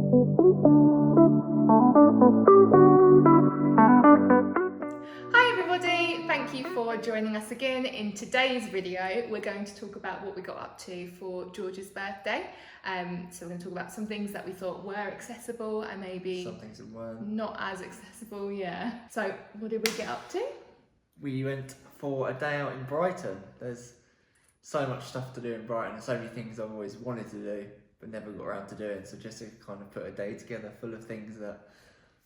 Hi everybody, thank you for joining us again. In today's video we're going to talk about what we got up to for George's birthday. So we're going to talk about some things that we thought were accessible and maybe some things that weren't. Not as accessible, yeah. So what did we get up to? We went for a day out in Brighton. There's so much stuff to do in Brighton and so many things I've always wanted to do but never got around to doing. So just to kind of put a day together full of things that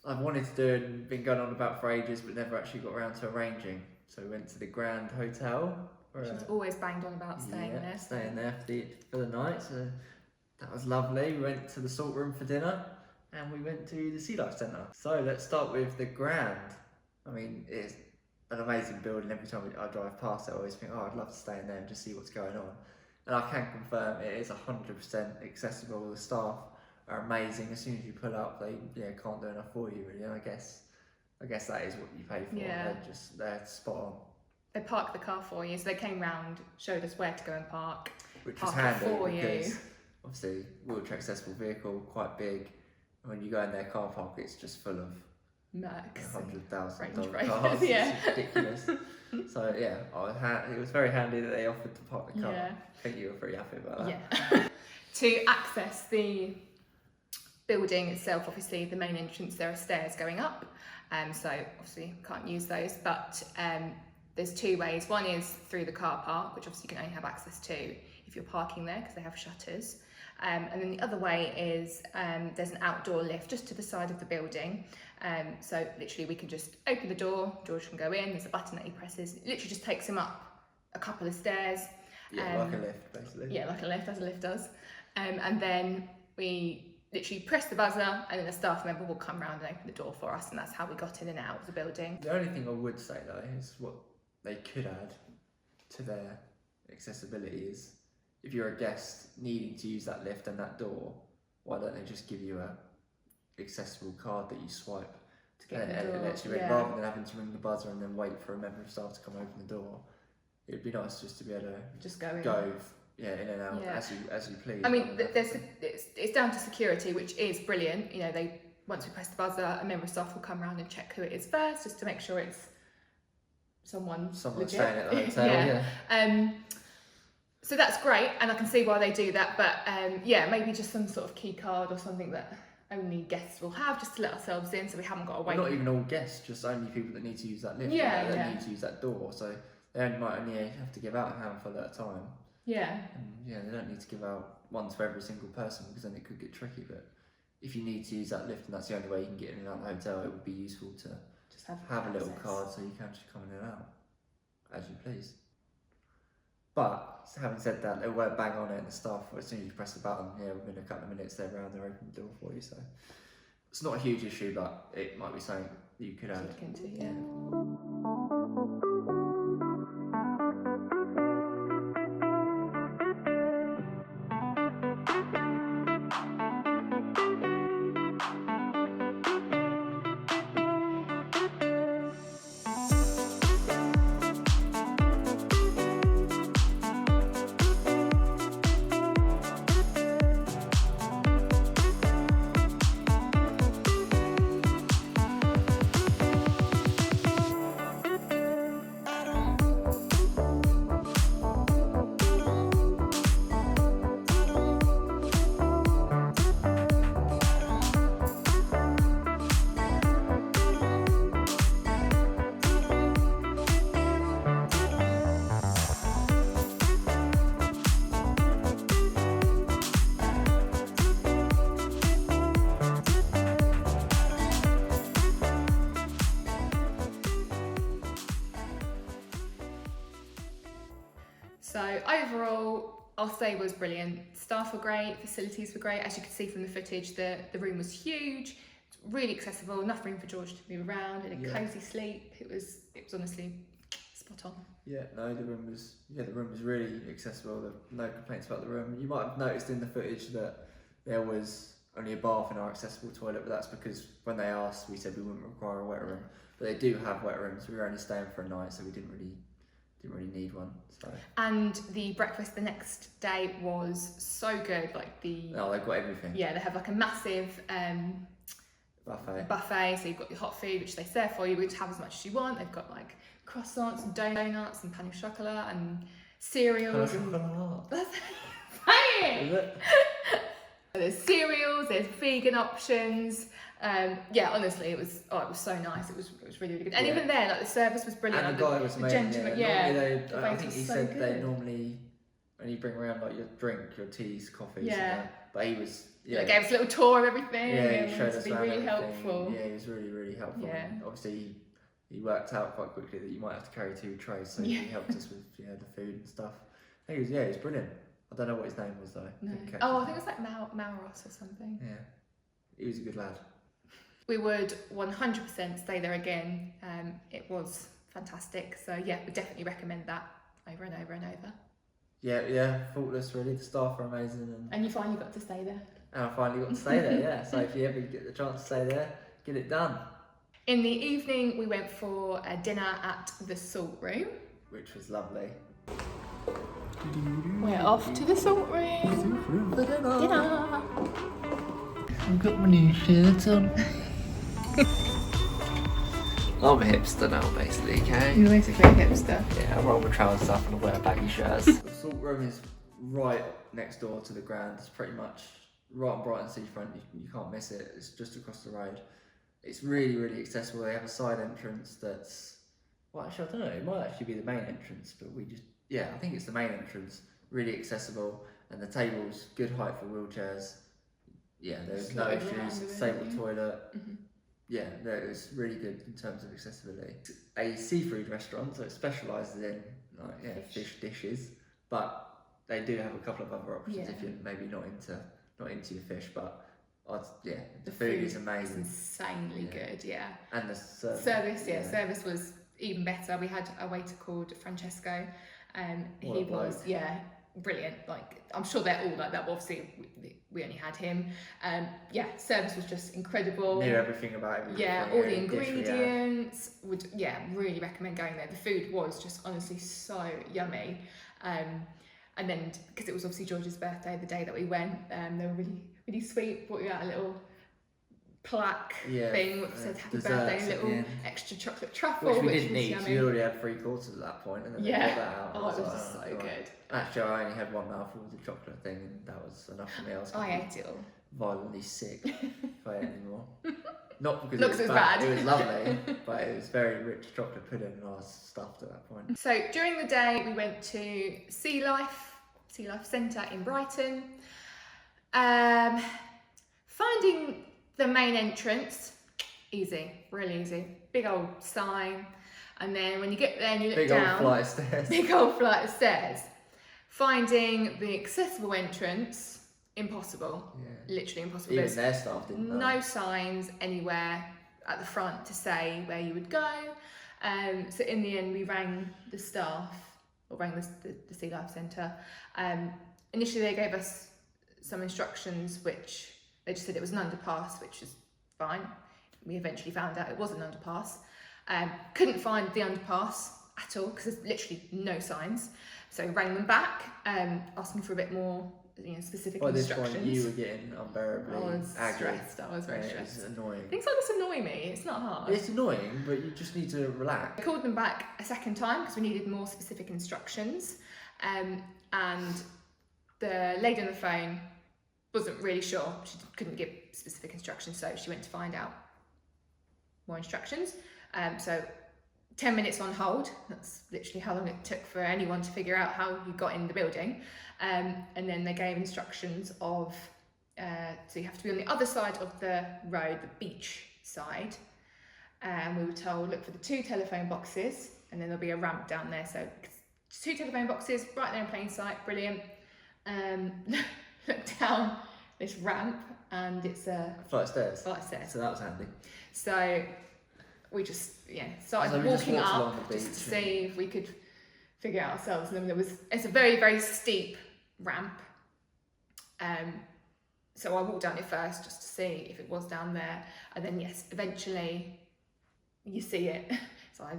I've wanted to do and been going on about for ages but never actually got around to arranging. So we went to the Grand Hotel. She's always banged on about staying there. Staying there for the night. So that was lovely. We went to the Salt Room for dinner and we went to the Sea Life Centre. So let's start with the Grand. I mean, it's an amazing building. Every time I drive past it, I always think, oh, I'd love to stay in there and just see what's going on. And I can confirm it is 100% accessible. The staff are amazing. As soon as you pull up, they can't do enough for you, really. And I guess that is what you pay for. Yeah. They're spot on. They parked the car for you, so they came round, showed us where to go and park. Which was handy because obviously wheelchair accessible vehicle, quite big. And when you go in their car park, it's just full of Mercs, $100,000 cars. Yeah. It's ridiculous. So yeah, it was very handy that they offered to park the car. Yeah. I think you were pretty happy about that. Yeah. To access the building itself, obviously the main entrance, there are stairs going up, so obviously can't use those, but there's two ways. One is through the car park, which obviously you can only have access to if you're parking there because they have shutters, and then the other way is there's an outdoor lift just to the side of the building, so literally we can just open the door, George can go in, there's a button that he presses, it literally just takes him up a couple of stairs. Yeah, like a lift basically. Yeah, like a lift, as a lift does. And then we literally press the buzzer and then a staff member will come round and open the door for us, and that's how we got in and out of the building. The only thing I would say though is what they could add to their accessibility is if you're a guest needing to use that lift and that door, why don't they just give you a accessible card that you swipe to get in, and it lets you in, rather than having to ring the buzzer and then wait for a member of staff to come open the door. It'd be nice just to be able to just go in in and out as you please. I mean, it's down to security, which is brilliant. You know, once we press the buzzer, a member of staff will come around and check who it is first, just to make sure it's someone legit. Staying at the hotel. Yeah. So that's great, and I can see why they do that. But maybe just some sort of key card or something that only guests will have, just to let ourselves in, so we haven't got to wait. Well, not even all guests, just only people that need to use that lift. That need to use that door. So they might only have to give out a handful at a time. Yeah. And they don't need to give out one to every single person because then it could get tricky. But if you need to use that lift and that's the only way you can get in and out of the hotel, it would be useful to just have a little card so you can just come in and out as you please. But having said that, they were bang on it, and the staff, as soon as you press the button, within a couple of minutes they're around, they're opening the door for you. So it's not a huge issue, but it might be something that you could add. Look into, yeah. So overall, I'll say was brilliant. Staff were great, facilities were great. As you can see from the footage, the room was huge, really accessible, enough room for George to move around, and a cosy sleep. It was honestly spot on. Yeah, no, the room was really accessible. There were no complaints about the room. You might have noticed in the footage that there was only a bath in our accessible toilet, but that's because when they asked, we said we wouldn't require a wet room. But they do have wet rooms. We were only staying for a night, so we didn't didn't really need one. So. And the breakfast the next day was so good. Like they've got everything. Yeah, they have like a massive buffet. So you've got your hot food, which they serve for you, which have as much as you want. They've got like croissants and donuts and pain au chocolat and cereals. That's Is it? There's cereals, there's vegan options. Yeah, honestly, it was so nice. It was really, really good. And even there, like the service was brilliant. And the guy was amazing. Gentleman, I think he said good. they normally only bring around like your drink, your teas, coffees. Yeah. But he was. Yeah. They gave us a little tour of everything. Yeah, he showed us to be around really everything. helpful. Yeah, he was really, really helpful. Yeah. And obviously, he worked out quite quickly that you might have to carry 2 trays, so he helped us with the food and stuff. He was brilliant. I don't know what his name was though. No. I think it was like Malros or something. Yeah, he was a good lad. We would 100% stay there again. It was fantastic. So yeah, we definitely recommend that over and over and over. Yeah, faultless really. The staff are amazing. And you finally got to stay there. And I finally got to stay there, yeah. So if you ever get the chance to stay there, get it done. In the evening, we went for a dinner at the Salt Room. Which was lovely. We're off to the Salt Room for dinner. I've got my new shirt on. I'm a hipster now, basically, okay? You're basically a hipster. Yeah, I roll my trousers up and I wear baggy shirts. The Salt Room is right next door to the Grand. It's pretty much right on Brighton seafront. You can't miss it. It's just across the road. It's really, really accessible. They have a side entrance that's, well, actually, I don't know. It might actually be the main entrance, but I think it's the main entrance. Really accessible, and the table's good height for wheelchairs. Yeah, there's no issues. Disabled toilet. Mm-hmm. Yeah, it's really good in terms of accessibility. It's a seafood restaurant, so it specialises in fish dishes, but they do have a couple of other options if you're maybe not into your fish. But the food is amazing. It's insanely good, yeah. And the service was even better. We had a waiter called Francesco, and he was brilliant. Like, I'm sure they're all like that, but obviously we only had him. Service was just incredible. Knew everything about it. Yeah, all the ingredients. Would really recommend going there. The food was just honestly so yummy. And then because it was obviously George's birthday the day that we went, they were really, really sweet. Brought you out a little plaque thing which said happy birthday, a little extra chocolate truffle, which we didn't need. Yummy. So you already had 3 quarters at that point, and then they brought that out. Oh, it was just so good. Actually, I only had 1 mouthful of the chocolate thing, and that was enough for me. I ate it all. Violently sick if I ate any more. Not because it was bad. It was lovely, but it was very rich chocolate pudding, and I was stuffed at that point. So during the day, we went to Sea Life Centre in Brighton. Finding the main entrance, really easy. Big old sign, and then when you get there and you look down, big old flight of stairs. Finding the accessible entrance, impossible. Yeah. Literally impossible. Even their staff didn't know. No signs anywhere at the front to say where you would go. So in the end, we rang the staff, or rang the Sea Life Centre. Initially, they gave us some instructions, which they just said it was an underpass, which is fine. We eventually found out it was an underpass. Couldn't find the underpass at all because there's literally no signs. So rang them back, asking for a bit more specific instructions. By this point, you were getting unbearably stressed. I was very stressed. It's annoying. Things like this annoy me. It's not hard. It's annoying, but you just need to relax. I called them back a second time because we needed more specific instructions, and the lady on the phone wasn't really sure. She couldn't give specific instructions, so she went to find out more instructions. So 10 minutes on hold. That's literally how long it took for anyone to figure out how you got in the building. And then they gave instructions of, so you have to be on the other side of the road, the beach side. And we were told, look for the 2 telephone boxes, and then there'll be a ramp down there. So 2 telephone boxes, right there in plain sight, brilliant. Look down this ramp, and it's a flight of stairs. So that was handy. So we just started walking up just to see if we could figure it out ourselves. And then it's a very, very steep ramp. So I walked down it first just to see if it was down there, and then eventually you see it. So I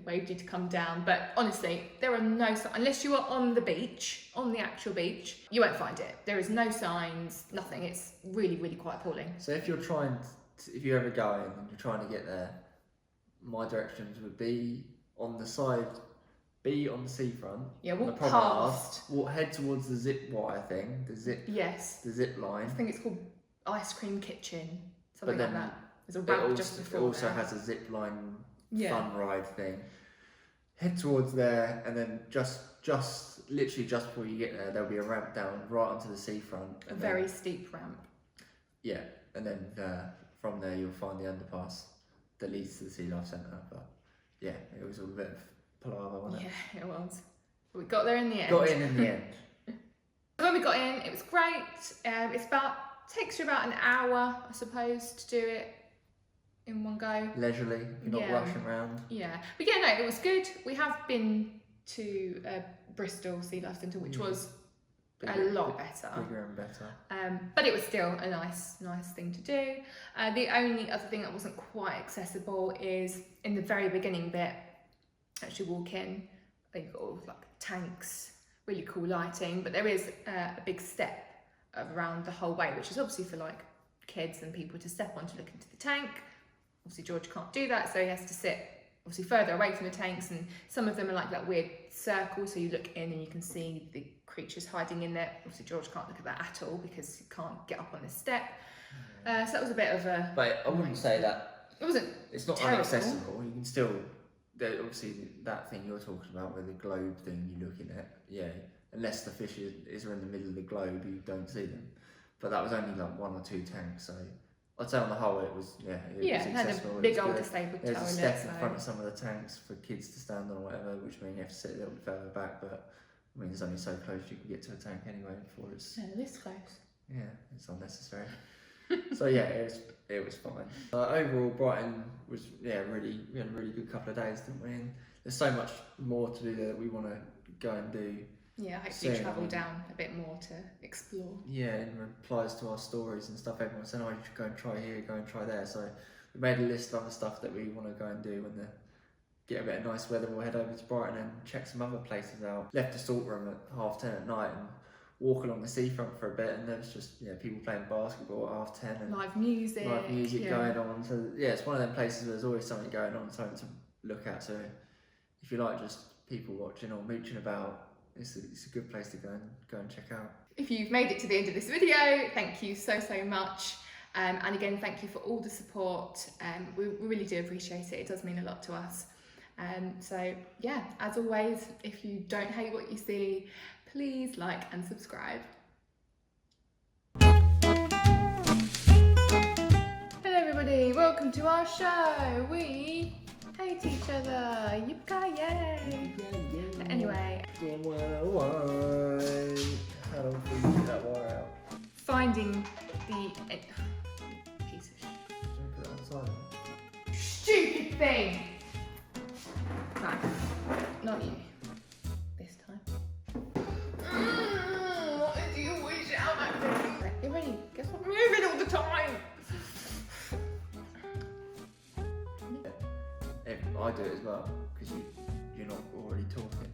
waved you to come down. But honestly, there are no signs, unless you are on the beach, on the actual beach, you won't find it. There is no signs, nothing. It's really, really quite appalling. So if you're trying, if you're ever going and you're trying to get there, my directions would be on the side, be on the seafront. Yeah, on the walk promenade, past. head towards the zip wire thing, Yes. the zip line. I think it's called Ice Cream Kitchen, something But then like that. There's a ramp just before it also there. has a zip line fun ride thing. Head towards there, and then literally just before you get there, there'll be a ramp down right onto the seafront. A very steep ramp. Yeah, and then from there you'll find the underpass that leads to the Sea Life Centre. But yeah, it was all a bit of palaver, wasn't it? Yeah, it was. But we got there in the end. Got in the end. When we got in, it was great. Takes you about an hour, I suppose, to do it in one go. Leisurely, you're not rushing around. Yeah, but yeah, no, it was good. We have been to Bristol Sea Life Centre, which was a lot better. Bigger and better. But it was still a nice thing to do. The only other thing that wasn't quite accessible is in the very beginning bit, as you walk in, you've got all like tanks, really cool lighting, but there is a big step around the whole way, which is obviously for like kids and people to step on to look into the tank. Obviously George can't do that, so he has to sit obviously further away from the tanks, and some of them are like that weird circle, so you look in and you can see the creatures hiding in there. Obviously George can't look at that at all because he can't get up on this step. So that was a bit of a... But I wouldn't say that... It wasn't It's not terrible. inaccessible. You can still... Obviously that thing you're talking about with the globe thing you're looking at, yeah, unless the fish is in the middle of the globe, you don't see them. But that was only like 1 or 2 tanks, so I'd say on the whole it was, it was accessible. Had a big old disabled toilet. There's a step in front of some of the tanks for kids to stand on or whatever, which means you have to sit a little bit further back, but I mean, it's only so close you can get to a tank anyway before it's... No, this close. Yeah, it's unnecessary. So yeah, it was fine. Overall, Brighton was we had a really good couple of days, didn't we? And there's so much more to do there that we want to go and do. Yeah, hopefully travel down a bit more to explore. Yeah, in replies to our stories and stuff, everyone said, "Oh, you should go and try here, go and try there." So we made a list of other stuff that we want to go and do when get a bit of nice weather. We'll head over to Brighton and check some other places out. Left the salt room at 10:30 at night and walk along the seafront for a bit, and there was just people playing basketball at 10:30 and live music going on. So yeah, it's one of them places where there's always something going on, something to look at. So if you like just people watching or mooching about, it's a good place to go and check out. If you've made it to the end of this video, thank you so much. And again, thank you for all the support. We really do appreciate it. It does mean a lot to us. So yeah, as always, if you don't hate what you see, please like and subscribe. Hello everybody, welcome to our show. We hate each other. Yippee-ki-yay. Anyway. How do we get that wire out? Finding the... piece of shit. Put it on the side. Stupid thing! No, not you. This time. What do you wish out at me? You're ready. Guess what? I'm moving all the time. I do it as well because you're not already talking.